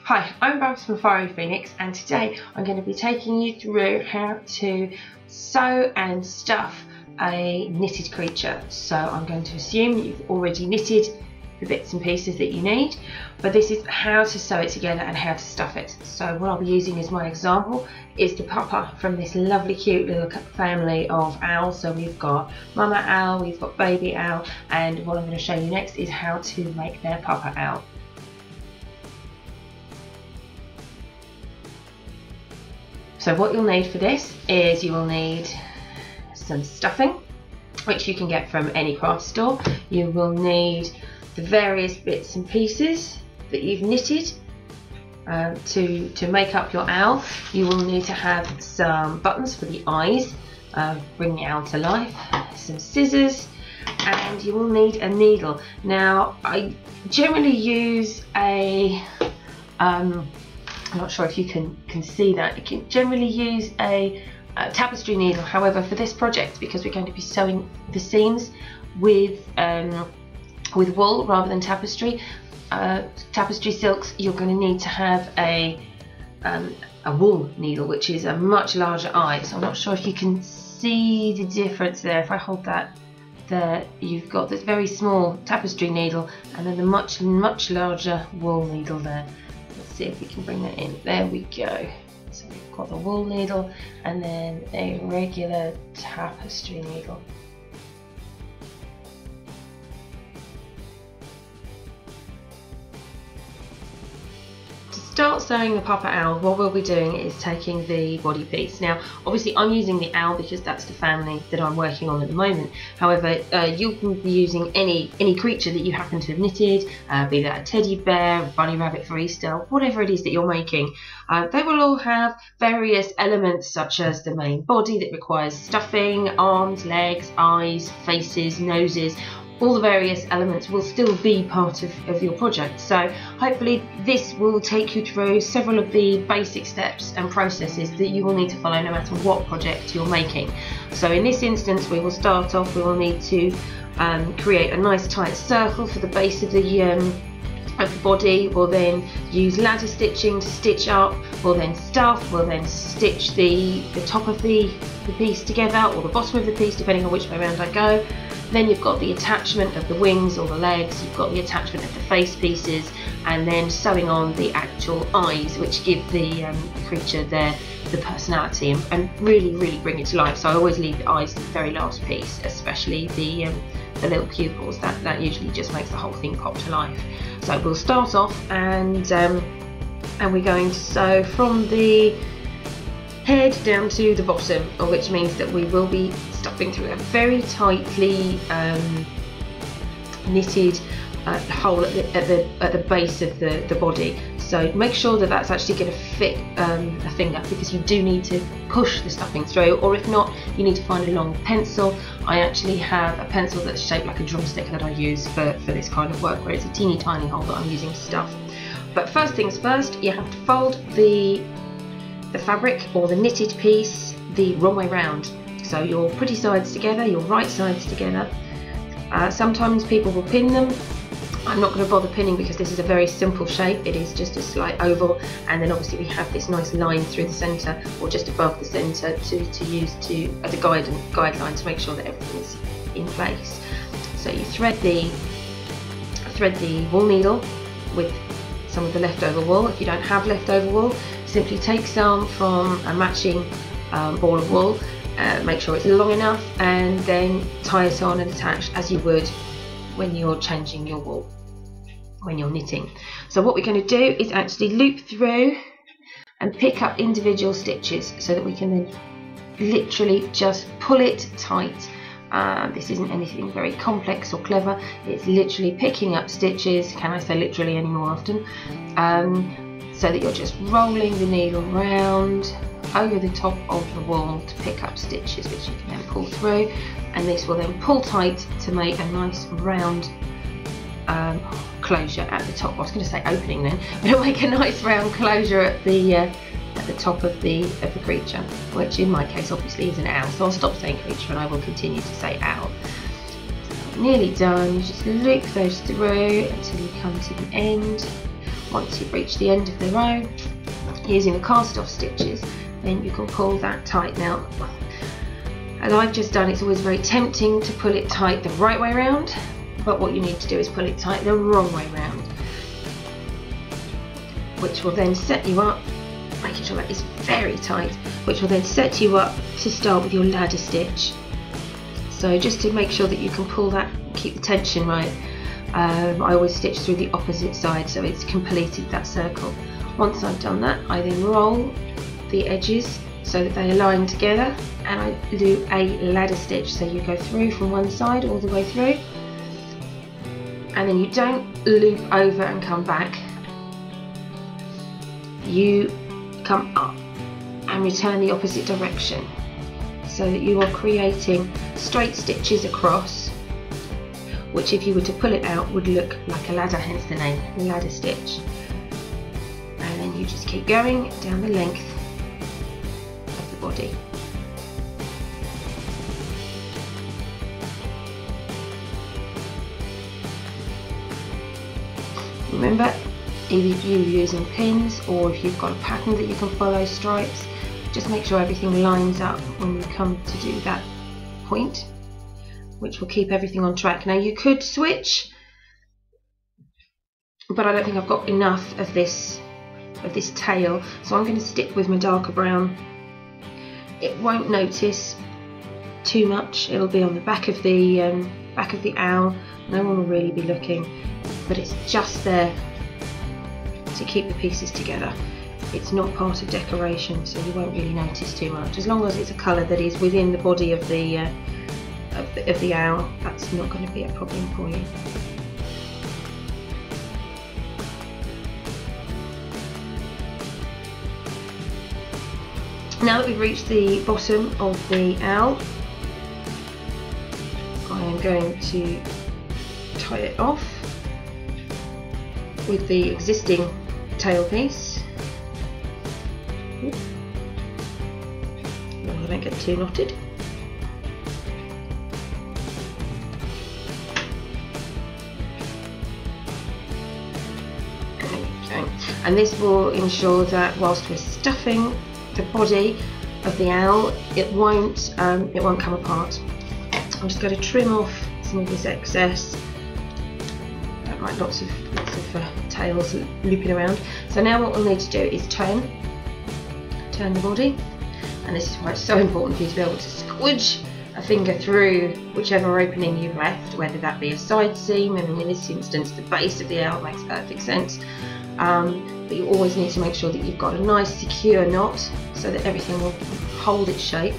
Hi, I'm Babs from Fiery Phoenix, and today I'm going to be taking you through how to sew and stuff a knitted creature. So I'm going to assume you've already knitted the bits and pieces that you need, but this is how to sew it together and how to stuff it. So what I'll be using as my example is the pupper from this lovely cute little family of owls. So we've got mama owl, we've got baby owl, and what I'm going to show you next is how to make their pupper owl. So what you'll need for this is you will need some stuffing, which you can get from any craft store. You will need the various bits and pieces that you've knitted to make up your owl. You will need to have some buttons for the eyes, bring the owl to life, some scissors, and you will need a needle. Now I generally use a I'm not sure if you can see that. You can generally use a tapestry needle. However, for this project, because we're going to be sewing the seams with wool rather than tapestry silks, you're going to need to have a wool needle, which is a much larger eye. So I'm not sure if you can see the difference there. If I hold that there, you've got this very small tapestry needle and then the much larger wool needle there. Let's see if we can bring that in. There we go. So we've got the wool needle and then a regular tapestry needle. To start sewing the pupper owl, what we'll be doing is taking the body piece. Now obviously I'm using the owl because that's the family that I'm working on at the moment. However, you can be using any creature that you happen to have knitted, be that a teddy bear, a bunny rabbit for Easter, whatever it is that you're making. They will all have various elements such as the main body that requires stuffing, arms, legs, eyes, faces, noses. All the various elements will still be part of your project. So hopefully this will take you through several of the basic steps and processes that you will need to follow no matter what project you're making. So in this instance, we will start off, we will need to create a nice tight circle for the base of the body. We'll then use ladder stitching to stitch up, we'll then stuff, we'll then stitch the top of the piece together, or the bottom of the piece, depending on which way around I go. Then you've got the attachment of the wings or the legs, you've got the attachment of the face pieces, and then sewing on the actual eyes, which give the creature the personality and really bring it to life. So I always leave the eyes to the very last piece, especially the little pupils. That usually just makes the whole thing pop to life. So we'll start off and we're going to sew from the head down to the bottom, which means that we will be stuffing through a very tightly knitted hole at the base of the body. So make sure that that's actually going to fit a finger, because you do need to push the stuffing through, or if not, you need to find a long pencil. I actually have a pencil that's shaped like a drumstick that I use for this kind of work, where it's a teeny tiny hole that I'm using to stuff. But first things first, you have to fold the fabric or the knitted piece the wrong way round. So your pretty sides together, your right sides together. Sometimes people will pin them. I'm not going to bother pinning because this is a very simple shape. It is just a slight oval, and then obviously we have this nice line through the centre, or just above the centre, to use as a guideline to make sure that everything's in place. So you thread the wool needle with some of the leftover wool. If you don't have leftover wool, simply take some from a matching ball of wool, make sure it's long enough, and then tie it on and attach as you would when you're changing your wool, when you're knitting. So what we're going to do is actually loop through and pick up individual stitches so that we can then literally just pull it tight. This isn't anything very complex or clever, it's literally picking up stitches. Can I say literally any more often? So that you're just rolling the needle round over the top of the wool to pick up stitches, which you can then pull through, and this will then pull tight to make a nice round closure at the top. I was going to say opening then, but it'll make a nice round closure at the top of the creature, which in my case obviously is an owl. So I'll stop saying creature and I will continue to say owl. So nearly done. You just loop those through until you come to the end. Once you've reached the end of the row, using the cast off stitches, then you can pull that tight. Now, as I've just done, it's always very tempting to pull it tight the right way around, but what you need to do is pull it tight the wrong way around, which will then set you up, making sure that is very tight, which will then set you up to start with your ladder stitch. So just to make sure that you can pull that, keep the tension right, I always stitch through the opposite side so it's completed that circle. Once I've done that, I then roll the edges so that they align together, and I do a ladder stitch. So you go through from one side all the way through, and then you don't loop over and come back. You come up and return the opposite direction, so that you are creating straight stitches across, which if you were to pull it out would look like a ladder, hence the name ladder stitch. And then you just keep going down the length of the body. Remember, if you're using pins or if you've got a pattern that you can follow, stripes, just make sure everything lines up when you come to do that point, which will keep everything on track. Now you could switch, but I don't think I've got enough of this tail, so I'm going to stick with my darker brown. It won't notice too much, it'll be on the back of the owl, no one will really be looking, but it's just there to keep the pieces together. It's not part of decoration, so you won't really notice too much. As long as it's a colour that is within the body of the owl, that's not going to be a problem for you. Now that we've reached the bottom of the owl, I am going to tie it off with the existing tail piece. As long as I don't get too knotted. Okay. And this will ensure that whilst we're stuffing the body of the owl, it won't come apart. I'm just going to trim off some of this excess. Don't like lots of tails looping around. So now what we'll need to do is turn the body, and this is why it's so important for you to be able to squidge a finger through whichever opening you've left, whether that be a side seam, and in this instance the base of the owl makes perfect sense. But you always need to make sure that you've got a nice secure knot so that everything will hold its shape,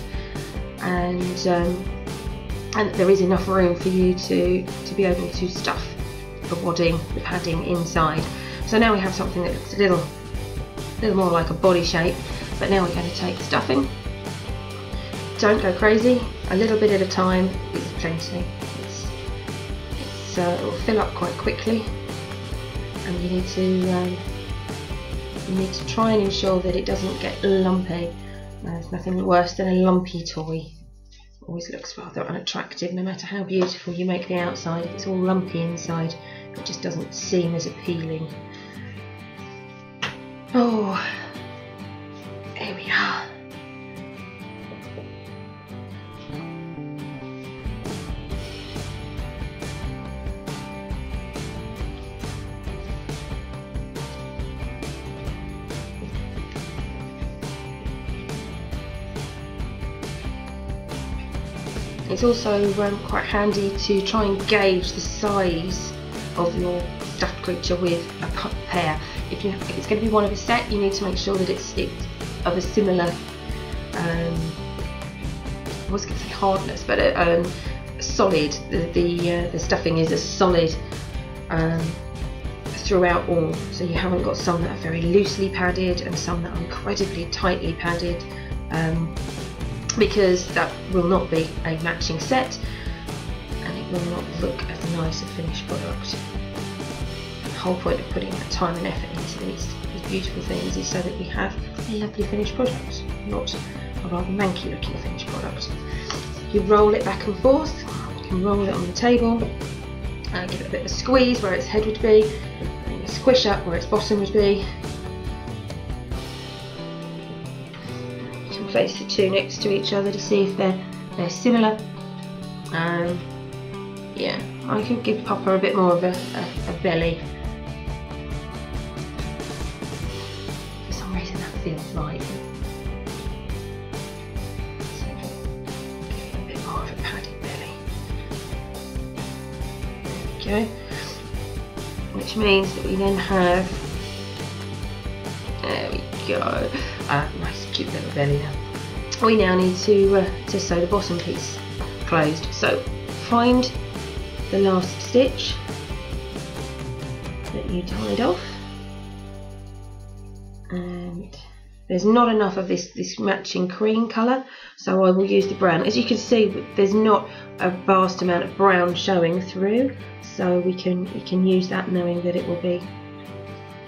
and there is enough room for you to be able to stuff the wadding, the padding inside. So now we have something that looks a little more like a body shape, but now we're going to take the stuffing. Don't go crazy, a little bit at a time is plenty. It will fill up quite quickly, and you need to try and ensure that it doesn't get lumpy. There's nothing worse than a lumpy toy. It always looks rather unattractive, no matter how beautiful you make the outside. If it's all lumpy inside, it just doesn't seem as appealing. Oh, here we are. It's also quite handy to try and gauge the size of your stuffed creature with a pair. If it's going to be one of a set, you need to make sure that it's of a similar, I was going to say hardness, but solid. The stuffing is a solid throughout all, so you haven't got some that are very loosely padded and some that are incredibly tightly padded. Because that will not be a matching set, and it will not look as nice a finished product. The whole point of putting that time and effort into these beautiful things is so that we have a lovely finished product, not a rather manky looking finished product. You roll it back and forth, you can roll it on the table, give it a bit of a squeeze where its head would be, and you squish up where its bottom would be. You can place the two next to each other to see if they're similar. Yeah, I could give Papa a bit more of a belly. For some reason that feels right. So give him a bit more of a padded belly. There we go. Which means that we then have, there we go, nice cute little belly now. We now need to sew the bottom piece closed. So find the last stitch that you tied off, and there's not enough of this matching cream colour, so I will use the brown. As you can see, there's not a vast amount of brown showing through, so we can use that knowing that it will be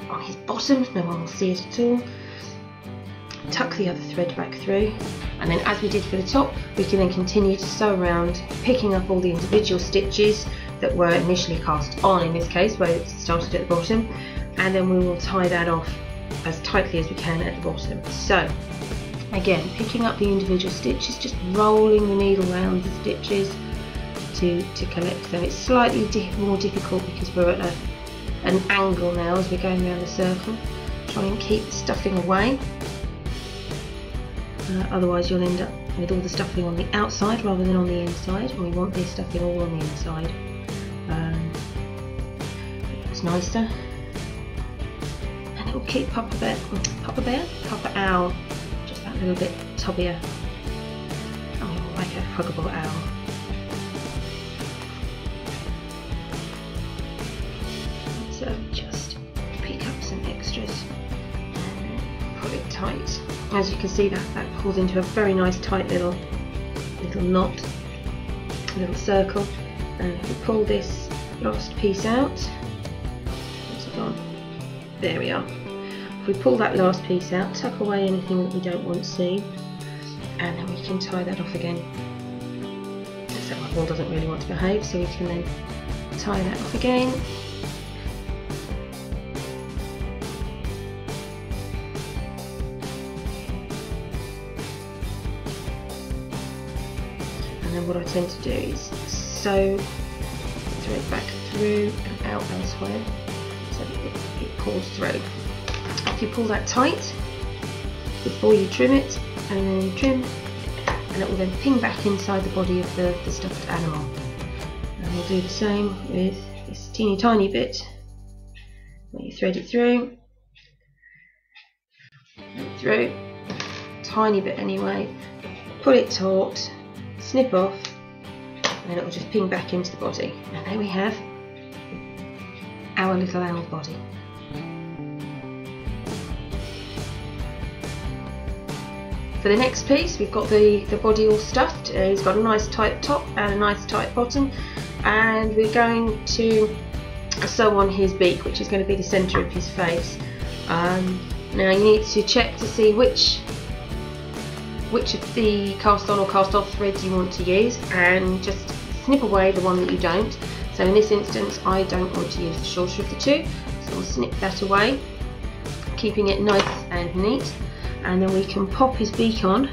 on his bottom, no one will see it at all. Tuck the other thread back through, and then as we did for the top, we can then continue to sew around, picking up all the individual stitches that were initially cast on, in this case where it started at the bottom, and then we will tie that off as tightly as we can at the bottom. So again, picking up the individual stitches, just rolling the needle around the stitches to collect them. It's slightly more difficult because we're at an angle now as we're going around the circle. Try and keep the stuffing away. Otherwise you'll end up with all the stuffing on the outside rather than on the inside, and we want this stuffing all on the inside. It's nicer, and it will keep Papa Owl just that little bit tubbier. Oh, like a huggable owl. So just pick up some extras and put it tight. As you can see, that pulls into a very nice tight little knot, little circle. And if we pull this last piece out, where's it gone? There we are. If we pull that last piece out, tuck away anything that we don't want seen, and then we can tie that off again. So my ball doesn't really want to behave, so we can then tie that off again. And then what I tend to do is sew the thread back through and out elsewhere so that it pulls through. If you pull that tight before you trim it, and then trim, and it will then ping back inside the body of the stuffed animal. And we'll do the same with this teeny tiny bit where you thread it through, tiny bit anyway, pull it taut, snip off, and then it will just ping back into the body. And there we have our little owl body. For the next piece, we've got the body all stuffed. He's got a nice tight top and a nice tight bottom, and we're going to sew on his beak, which is going to be the centre of his face. Now you need to check to see which of the cast on or cast off threads you want to use, and just snip away the one that you don't. So in this instance, I don't want to use the shorter of the two, so we'll snip that away, keeping it nice and neat. And then we can pop his beak on,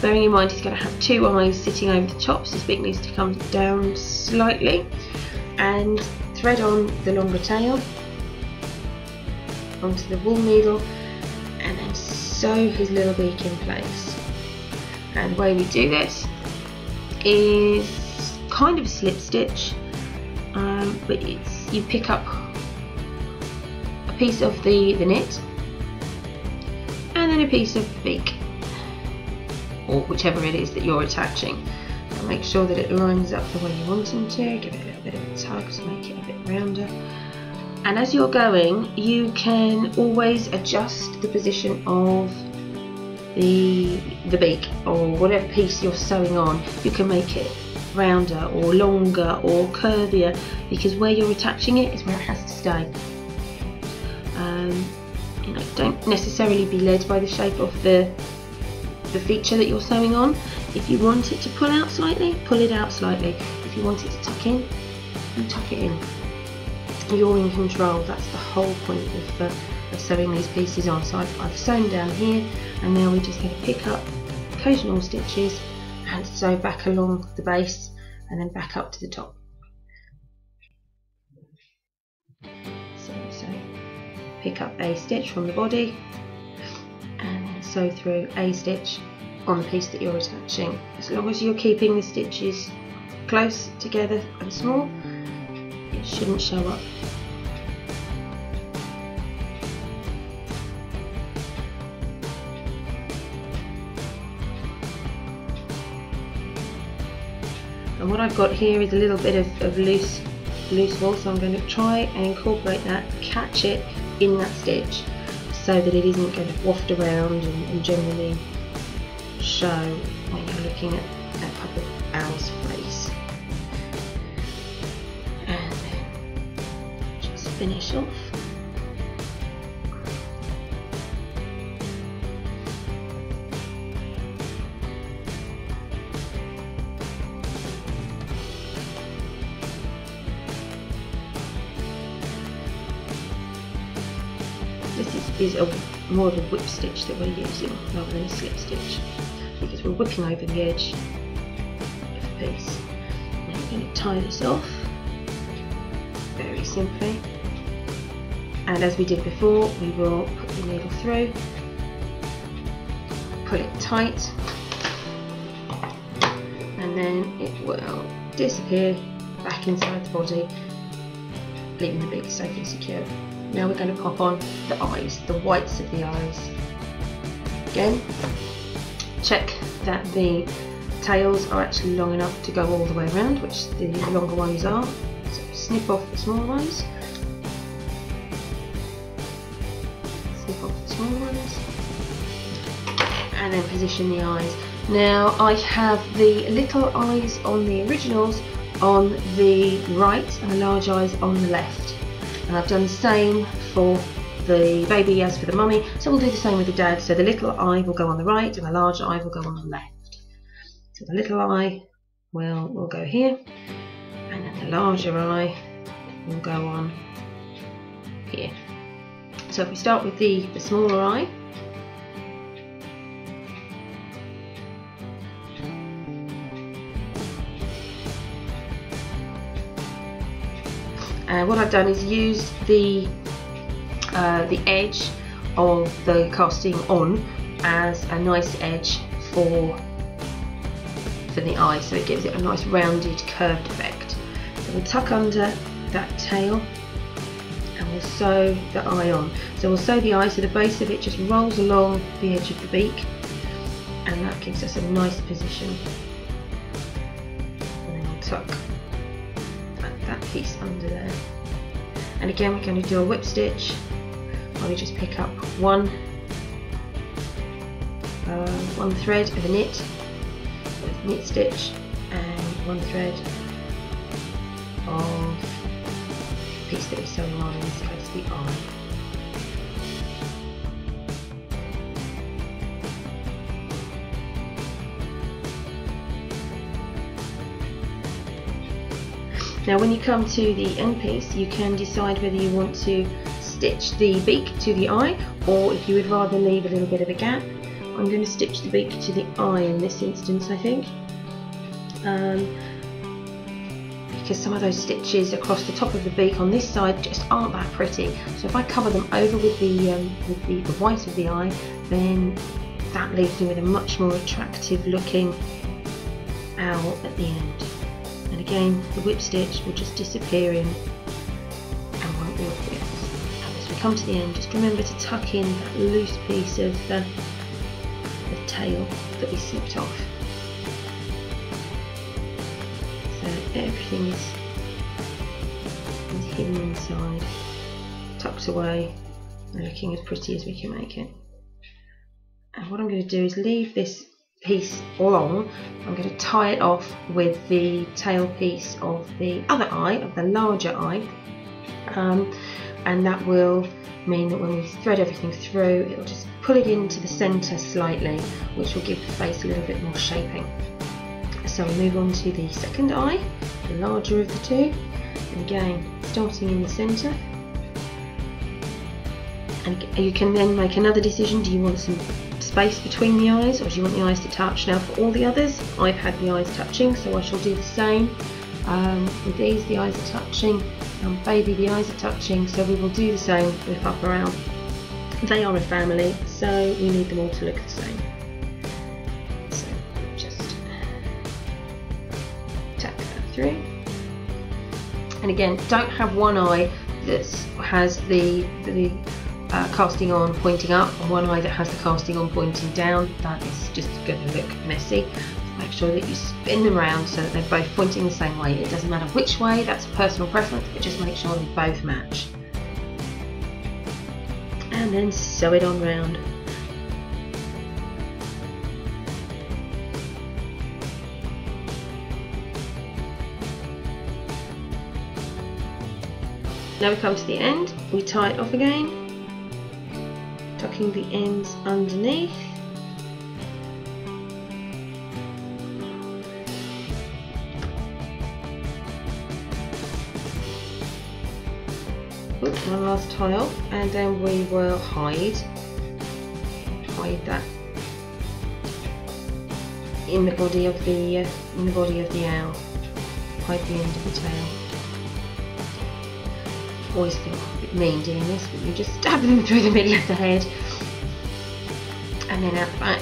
bearing in mind he's going to have two eyes sitting over the top, so his beak needs to come down slightly, and thread on the longer tail onto the wool needle, and then sew his little beak in place. And the way we do this is kind of a slip stitch, but you pick up a piece of the knit, and then a piece of the beak, or whichever it is that you're attaching, and make sure that it lines up the way you want them to. Give it a little bit of a tug to make it a bit rounder. And as you're going, you can always adjust the position of the beak, or whatever piece you're sewing on. You can make it rounder or longer or curvier, because where you're attaching it is where it has to stay. You know, don't necessarily be led by the shape of the feature that you're sewing on. If you want it to pull out slightly, pull it out slightly. If you want it to tuck in, you tuck it in. you're in control. That's the whole point of sewing these pieces on. So I've sewn down here, and now we're just going to pick up occasional stitches and sew back along the base and then back up to the top. So pick up a stitch from the body and then sew through a stitch on the piece that you're attaching. As long as you're keeping the stitches close together and small, it shouldn't show up. And what I've got here is a little bit of loose wool, so I'm going to try and incorporate that, catch it in that stitch so that it isn't going to waft around and generally show when you're looking at Puppet Owl's face. And then just finish off. This is more of a whip stitch that we're using rather than a slip stitch, because we're whipping over the edge of the piece. Now we're going to tie this off very simply, and as we did before, we will put the needle through, pull it tight, and then it will disappear back inside the body, leaving the beak safe and secure. Now we're going to pop on the eyes, the whites of the eyes. Again, check that the tails are actually long enough to go all the way around, which the longer ones are. So snip off the small ones. Snip off the small ones. And then position the eyes. Now I have the little eyes on the originals on the right and the large eyes on the left. And I've done the same for the baby as for the mummy, so we'll do the same with the dad. So the little eye will go on the right and the large eye will go on the left. So the little eye will go here, and then the larger eye will go on here. So if we start with the smaller eye, what I've done is use the edge of the casting on as a nice edge for the eye, so it gives it a nice rounded curved effect. So we'll tuck under that tail and we'll sew the eye on. So we'll sew the eye so the base of it just rolls along the edge of the beak, and that gives us a nice position. And then we'll tuck that piece under there. And again, we're going to do a whip stitch where we just pick up one thread of a knit stitch and one thread of the piece that we're sewing on, in this case the eye. Now when you come to the end piece, you can decide whether you want to stitch the beak to the eye, or if you would rather leave a little bit of a gap. I'm going to stitch the beak to the eye in this instance, I think, because some of those stitches across the top of the beak on this side just aren't that pretty. So if I cover them over with the white of the eye, then that leaves me with a much more attractive looking owl at the end. And again, the whip stitch will just disappear in and won't be obvious. And as we come to the end, just remember to tuck in that loose piece of the tail that we snipped off. So everything is hidden inside, tucked away, and looking as pretty as we can make it. And what I'm going to do is leave this piece long. I'm going to tie it off with the tail piece of the other eye, of the larger eye, and that will mean that when we thread everything through, it'll just pull it into the centre slightly, which will give the face a little bit more shaping. So we move on to the second eye, the larger of the two, And again, starting in the centre. And you can then make another decision. Do you want some space between the eyes, or do you want the eyes to touch? Now for all the others, I've had the eyes touching, so I shall do the same. With these, the eyes are touching, and baby, the eyes are touching, so we will do the same with Papa Owl. They are a family, so we need them all to look the same. So just tap that through. And again, don't have one eye that has the casting on pointing up and one eye that has the casting on pointing down. That is just going to look messy. Make sure that you spin them around so that they're both pointing the same way. It doesn't matter which way, that's a personal preference, but just make sure they both match. And then sew it on round. Now we come to the end, we tie it off again, tucking the ends underneath. One last tie off, and then we will hide that in the body of the owl. Hide the end of the tail. Always feel a bit mean doing this, but you just stab them through the middle of the head and then out the back.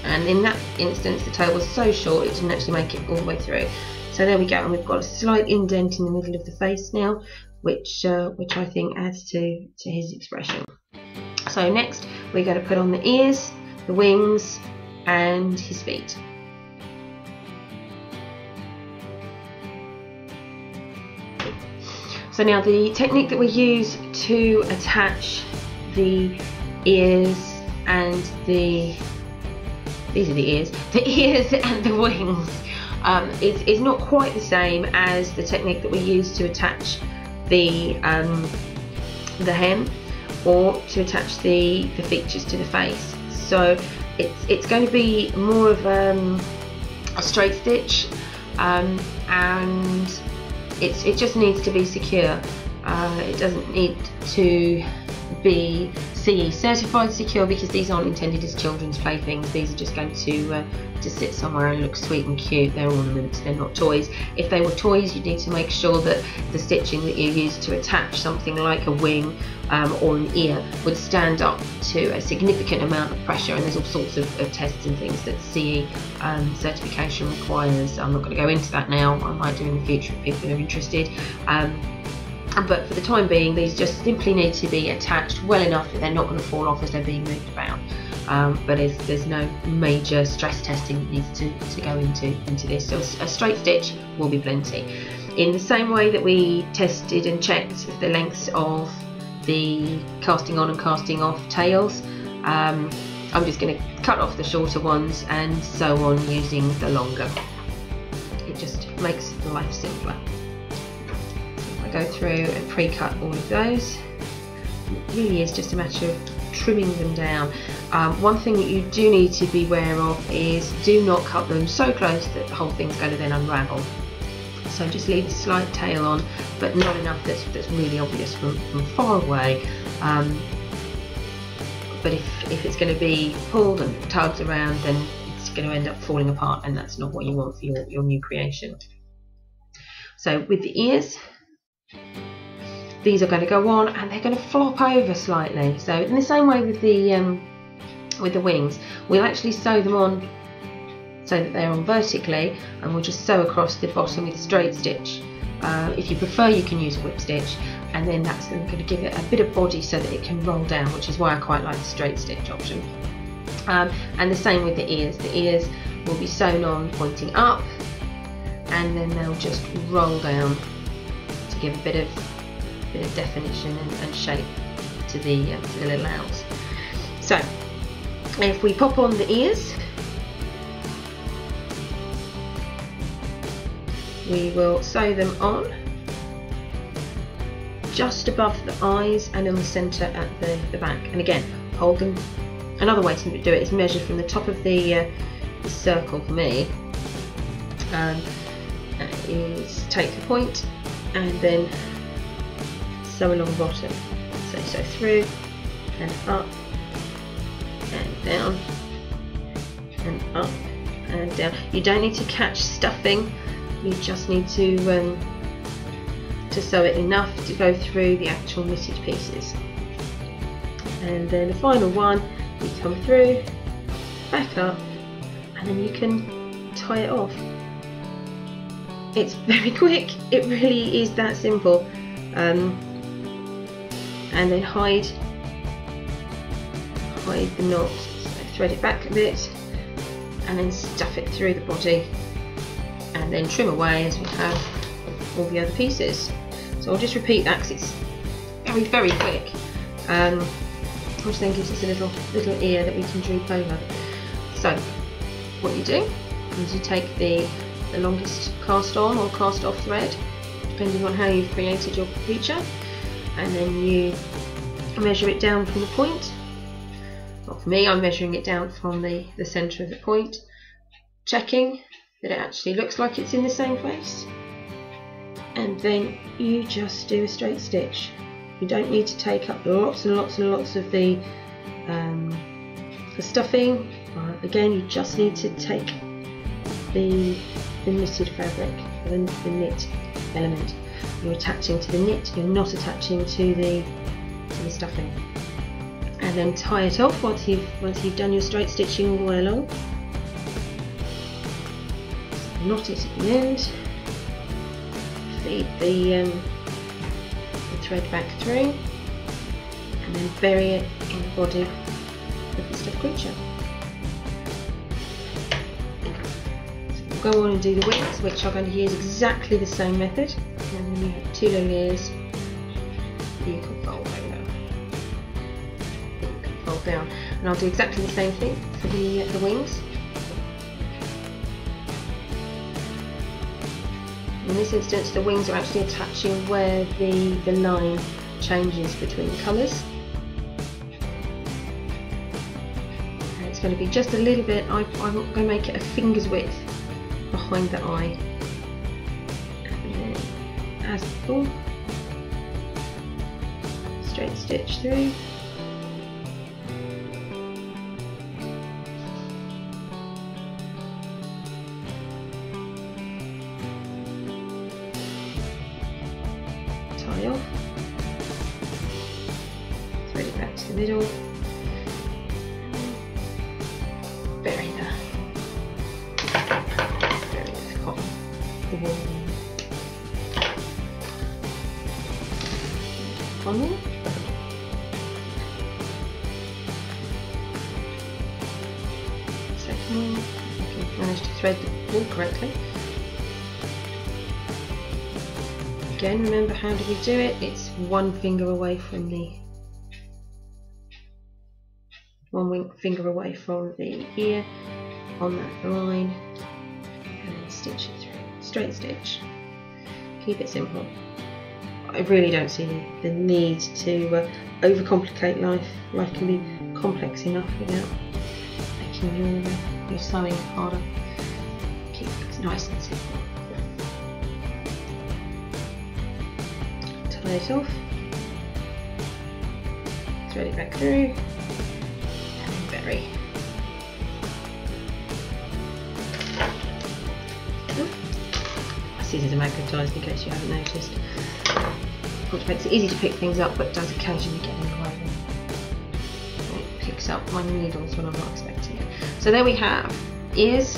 And in that instance, the tail was so short it didn't actually make it all the way through. So there we go, and we've got a slight indent in the middle of the face now, which I think adds to his expression. So next we're going to put on the ears, the wings, and his feet. So now the technique that we use to attach the ears and these are the ears and the wings is not quite the same as the technique that we use to attach the hem or to attach the features to the face. So it's going to be more of a straight stitch, and it just needs to be secure. It doesn't need to be CE certified secure, because these aren't intended as children's playthings. These are just going to sit somewhere and look sweet and cute. They're ornaments, they're not toys. If they were toys, you need to make sure that the stitching that you use to attach something like a wing or an ear would stand up to a significant amount of pressure, and there's all sorts of tests and things that CE certification requires. I'm not going to go into that now. I might do in the future if people are interested. But for the time being, these just simply need to be attached well enough that they're not going to fall off as they're being moved about. But there's no major stress testing that needs to go into this. So a straight stitch will be plenty. In the same way that we tested and checked the lengths of the casting on and casting off tails, I'm just going to cut off the shorter ones and sew on using the longer. It just makes life simpler. Go through and pre-cut all of those. It really is just a matter of trimming them down. One thing that you do need to be aware of is do not cut them so close that the whole thing's going to then unravel. So just leave a slight tail on, but not enough that's really obvious from far away. But if it's going to be pulled and tugged around, then it's going to end up falling apart, and that's not what you want for your new creation. So with the ears, these are going to go on and they're going to flop over slightly. So in the same way with the wings, we'll actually sew them on so that they're on vertically, and we'll just sew across the bottom with a straight stitch. If you prefer, you can use a whip stitch, and then that's going to give it a bit of body so that it can roll down, which is why I quite like the straight stitch option. And the same with the ears. The ears will be sewn on pointing up, and then they'll just roll down to give a bit of definition and shape to the little owls. So if we pop on the ears, we will sew them on just above the eyes and in the centre at the back. And again, hold them. Another way to do it is measure from the top of the circle for me, is take the point and then sew along the bottom. So sew through and up and down and up and down. You don't need to catch stuffing, you just need to sew it enough to go through the actual knitted pieces. And then the final one, you come through, back up, and then you can tie it off. It's very quick, it really is that simple. And then hide the knot, so thread it back a bit and then stuff it through the body and then trim away as we have all the other pieces. So I'll just repeat that because it's very quick, which then gives us a little ear that we can droop over. So what you do is you take the longest cast on or cast off thread, depending on how you've created your creature, and then you measure it down from the point. Well, for me, I'm measuring it down from the centre of the point, checking that it actually looks like it's in the same place, and then you just do a straight stitch. You don't need to take up lots and lots and lots of the stuffing. Again, you just need to take the knitted fabric, the knit element. You're attaching to the knit, you're not attaching to the stuffing. And then tie it off once you've done your straight stitching all the way along. Knot it at the end. Feed the thread back through, and then bury it in the body of the stuffed creature. Go on and do the wings, which I'm going to use exactly the same method. And then you have two little ears that you can fold over, that you can fold down, and I'll do exactly the same thing for the wings. In this instance, the wings are actually attaching where the line changes between the colours. And it's going to be just a little bit. I'm going to make it a finger's width behind the eye, and then as before, straight stitch through, tie off, thread it back to the middle, bury the one more. Second one, if you manage to thread the wool correctly. Again, remember, how do we do it? It's one finger away from the ear on that line, and then stitch it through. Straight stitch. Keep it simple. I really don't see the need to overcomplicate life. Life can be complex enough without making your sewing harder. Keep things nice and simple. Tie it off, thread it back through, and then bury. Scissors are magnetized in case you haven't noticed, which makes it easy to pick things up, but does occasionally get in the way. It picks up my needles when I'm not expecting it. So there we have ears,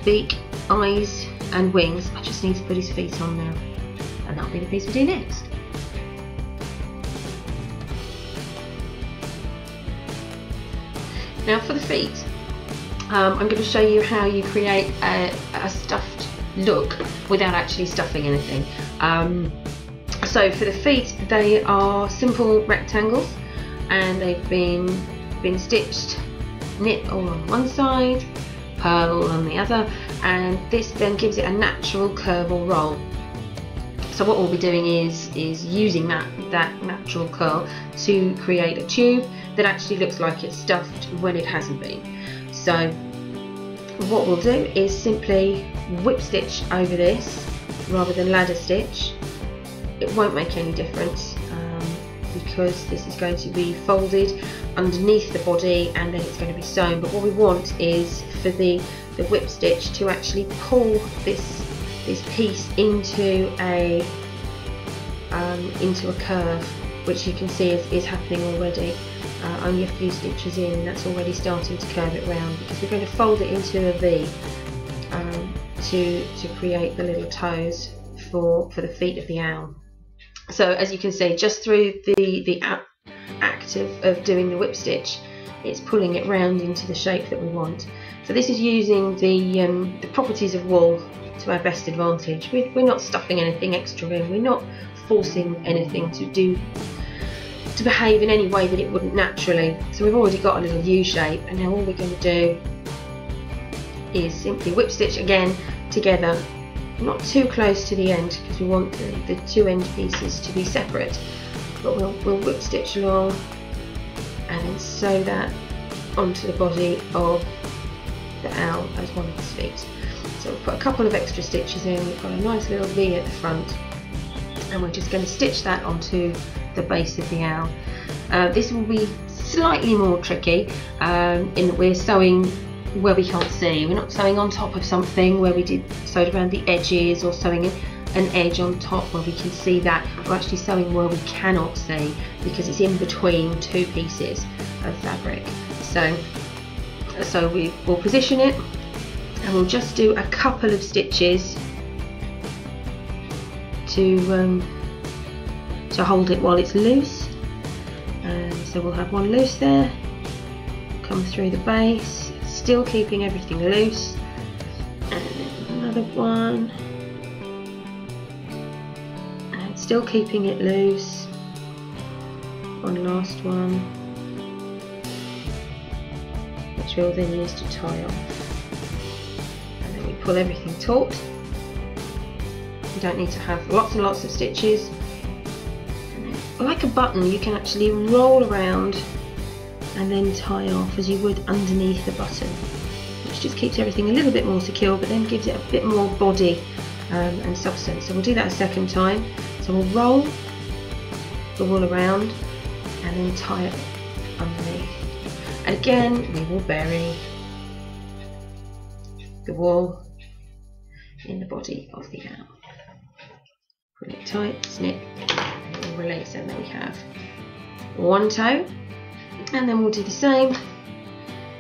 beak, eyes and wings. I just need to put his feet on now, and that'll be the piece we do next. Now for the feet, I'm going to show you how you create a stuffed look without actually stuffing anything. So for the feet, they are simple rectangles, and they've been stitched, knit all on one side, purl all on the other, and this then gives it a natural curve or roll. So what we'll be doing is using that natural curl to create a tube that actually looks like it's stuffed when it hasn't been. So what we'll do is simply whip stitch over this rather than ladder stitch. It won't make any difference because this is going to be folded underneath the body and then it's going to be sewn. But what we want is for the whip stitch to actually pull this piece into a curve, which you can see is happening already. Only a few stitches in and that's already starting to curve it round, because we're going to fold it into a V to create the little toes for the feet of the owl. So as you can see, just through the act of doing the whip stitch, it's pulling it round into the shape that we want. So this is using the properties of wool to our best advantage. We're not stuffing anything extra in, we're not forcing anything to behave in any way that it wouldn't naturally. So we've already got a little U shape, and now all we're going to do is simply whip stitch again together, not too close to the end because we want the two end pieces to be separate, but we'll whip stitch along and then sew that onto the body of the owl as one of his feet. So we'll put a couple of extra stitches in, we've got a nice little V at the front, and we're just going to stitch that onto the base of the owl. This will be slightly more tricky in that we're sewing where we can't see. We're not sewing on top of something where we sewed around the edges, or sewing an edge on top where we can see that. We're actually sewing where we cannot see because it's in between two pieces of fabric. So we will position it and we'll just do a couple of stitches to hold it while it's loose. So we'll have one loose there, come through the base, still keeping everything loose, and then another one, and still keeping it loose, one last one, which we'll then use to tie off, and then we pull everything taut. You don't need to have lots and lots of stitches. Like a button, you can actually roll around and then tie off as you would underneath the button, which just keeps everything a little bit more secure, but then gives it a bit more body and substance. So we'll do that a second time. So we'll roll the wool around and then tie it underneath. And again, we will bury the wool in the body of the owl. Pull it tight, snip, release, and then we have one toe, and then we'll do the same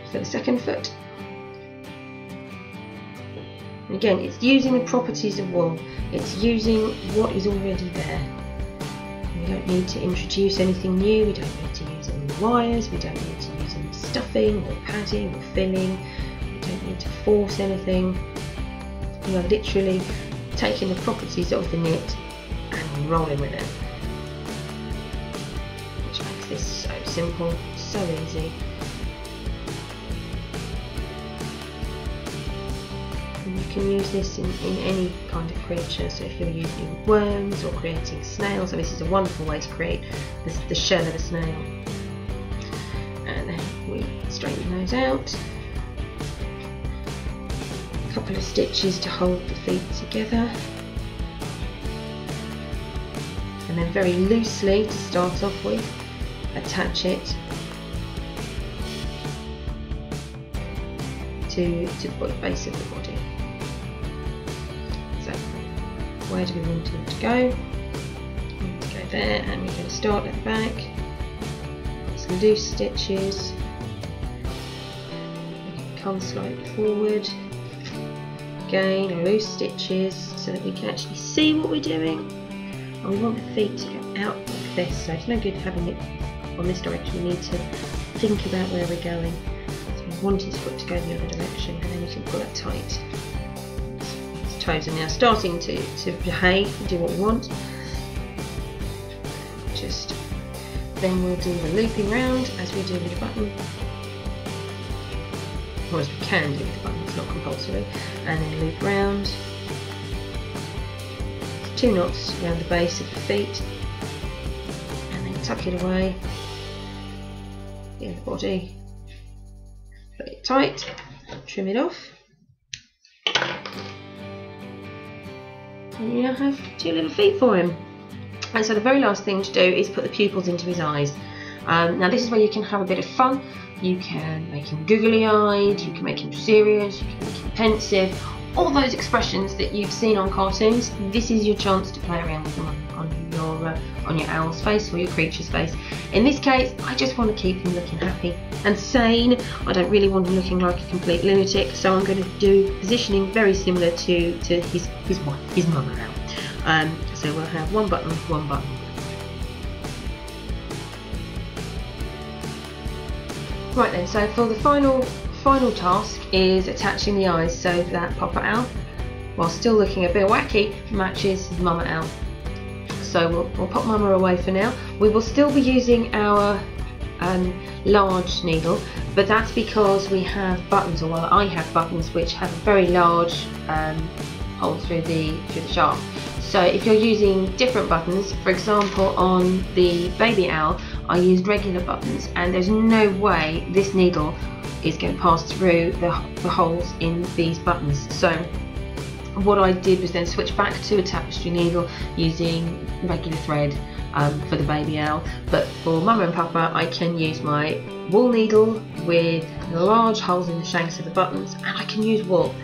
for the second foot. And again, it's using the properties of wool, it's using what is already there. We don't need to introduce anything new, we don't need to use any wires, we don't need to use any stuffing or padding or filling, we don't need to force anything. We are literally taking the properties of the knit and rolling with it. This is so simple, so easy. And you can use this in any kind of creature, so if you're using worms or creating snails, so this is a wonderful way to create the shell of a snail. And then we straighten those out. A couple of stitches to hold the feet together. And then very loosely to start off with, attach it to the base of the body. So where do we want it to go? We want to go there, and we're going to start at the back. Some loose stitches. We can come slightly forward. Again, loose stitches so that we can actually see what we're doing. And we want the feet to go out like this, so it's no good having it on this direction. We need to think about where we're going. So we want his foot to go the other direction, and then we can pull it tight. His toes are now starting to behave and do what we want. Then we'll do the looping round as we do with the button, or as we can do with the button, it's not compulsory, and then loop round. 2 knots around the base of the feet, and then tuck it away in the body, put it tight, trim it off, And you now have 2 little feet for him. And so the very last thing to do is put the pupils into his eyes. Now this is where you can have a bit of fun. You can make him googly-eyed, you can make him serious, you can make him pensive. All those expressions that you've seen on cartoons, this is your chance to play around with them on your owl's face or your creature's face. In this case, I just want to keep him looking happy and sane. I don't really want him looking like a complete lunatic, so I'm going to do positioning very similar to his mother owl. So we'll have one button, one button. Right then, so for the final task is attaching the eyes so that Papa Owl, while still looking a bit wacky, matches Mama Owl. So we'll pop Mama away for now. We will still be using our large needle, but that's because we have buttons, or well, I have buttons which have a very large hole through the shaft. So if you're using different buttons, for example on the baby owl, I used regular buttons, and there's no way this needle is going to pass through the holes in these buttons. So what I did was then switch back to a tapestry needle using regular thread for the baby owl, but for Mama and Papa I can use my wool needle with large holes in the shanks of the buttons, and I can use wool.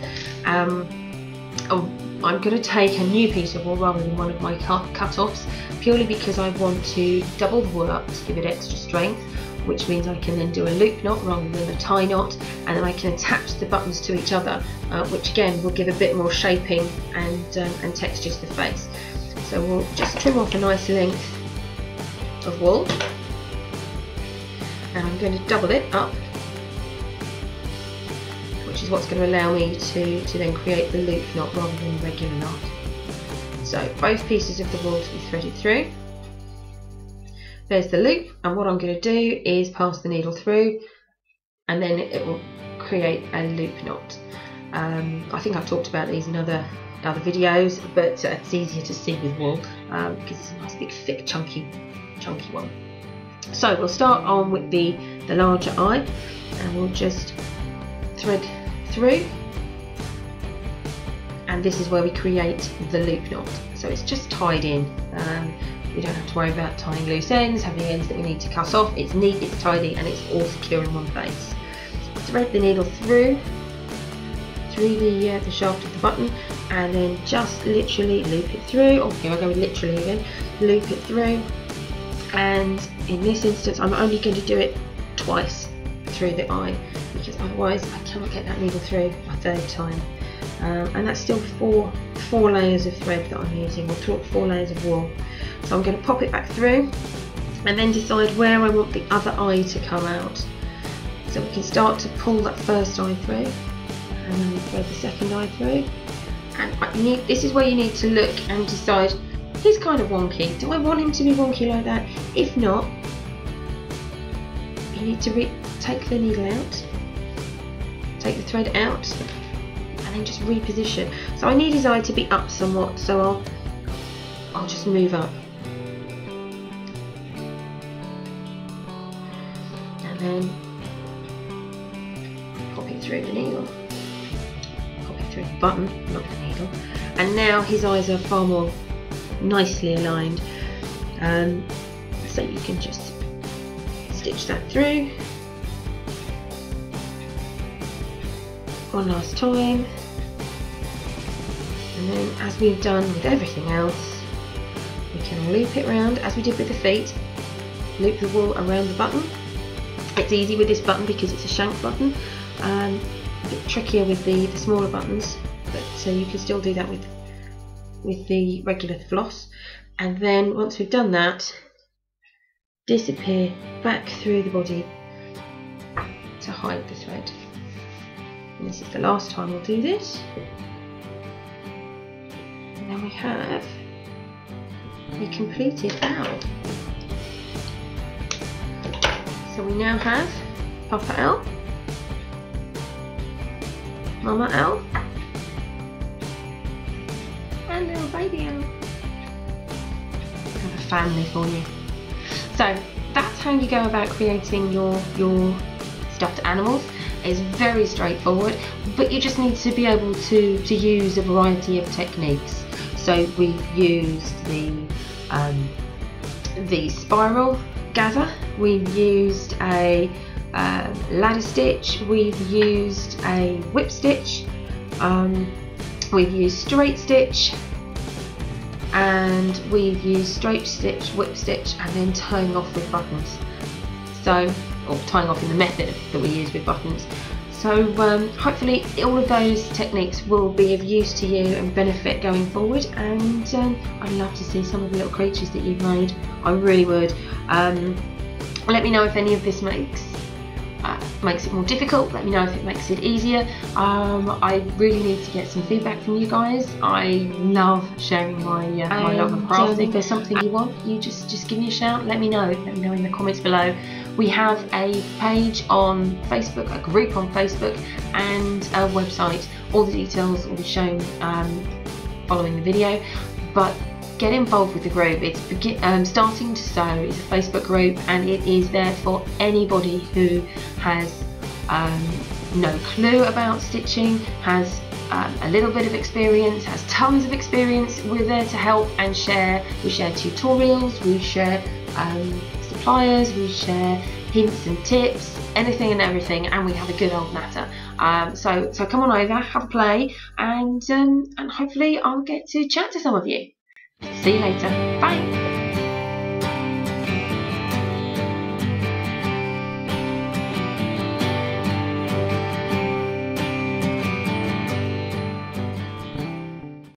I'm going to take a new piece of wool rather than one of my cut-offs, purely because I want to double the wool up to give it extra strength, which means I can then do a loop knot rather than a tie knot, and then I can attach the buttons to each other, which again will give a bit more shaping and texture to the face. So we'll just trim off a nice length of wool, and I'm going to double it up, which is what's going to allow me to then create the loop knot rather than the regular knot. So both pieces of the wool to be threaded through. There's the loop, and what I'm going to do is pass the needle through, and then it will create a loop knot. I think I've talked about these in other videos, but it's easier to see with wool because it's a nice big thick chunky one. So we'll start on with the larger eye, and we'll just thread through, and this is where we create the loop knot. So it's just tied in. We don't have to worry about tying loose ends, having ends that we need to cut off. It's neat, it's tidy, and it's all secure in one place. Thread the needle through the shaft of the button, and then just literally loop it through. Oh, here I go with literally again. Loop it through, and in this instance I'm only going to do it twice through the eye, because otherwise I cannot get that needle through a third time. And that's still four layers of thread that I'm using, or 4 layers of wool. So I'm going to pop it back through, and then decide where I want the other eye to come out. So we can start to pull that first eye through, and then we thread the second eye through. And this is where you need to look and decide, he's kind of wonky. Do I want him to be wonky like that? If not, you need to take the needle out, take the thread out, and then just reposition. So I need his eye to be up somewhat, so I'll just move up. And then pop it through the needle, pop it through the button, not the needle. And now his eyes are far more nicely aligned. So you can just stitch that through one last time, and then as we've done with everything else, we can loop it round as we did with the feet. Loop the wool around the button. It's easy with this button because it's a shank button, a bit trickier with the smaller buttons, but you can still do that with the regular floss. And then once we've done that, disappear back through the body to hide the thread. And this is the last time we'll do this. And then we have a completed owl. So we now have Papa Owl, Mama Owl, and little baby owl. We have a family for you. So that's how you go about creating your stuffed animals. It's very straightforward, but you just need to be able to use a variety of techniques. So we've used the spiral gather, we've used a ladder stitch, we've used a whip stitch, we've used straight stitch, and we've used straight stitch, whip stitch, and then tying off with buttons. So, or tying off in the method that we use with buttons. So hopefully all of those techniques will be of use to you and benefit going forward, and I'd love to see some of the little creatures that you've made. I really would. Let me know if any of this makes it more difficult. Let me know if it makes it easier. I really need to get some feedback from you guys. I love sharing my love of crafting. If there's something you want, you just give me a shout. Let me know. Let me know in the comments below. We have a page on Facebook, a group on Facebook, and a website. All the details will be shown following the video. But get involved with the group. It's Starting to Sew is a Facebook group, and it is there for anybody who has no clue about stitching, has a little bit of experience, has tons of experience. We're there to help and share. We share tutorials, we share suppliers, we share hints and tips, anything and everything, and we have a good old natter. So come on over, have a play, and hopefully I'll get to chat to some of you. See you later. Bye.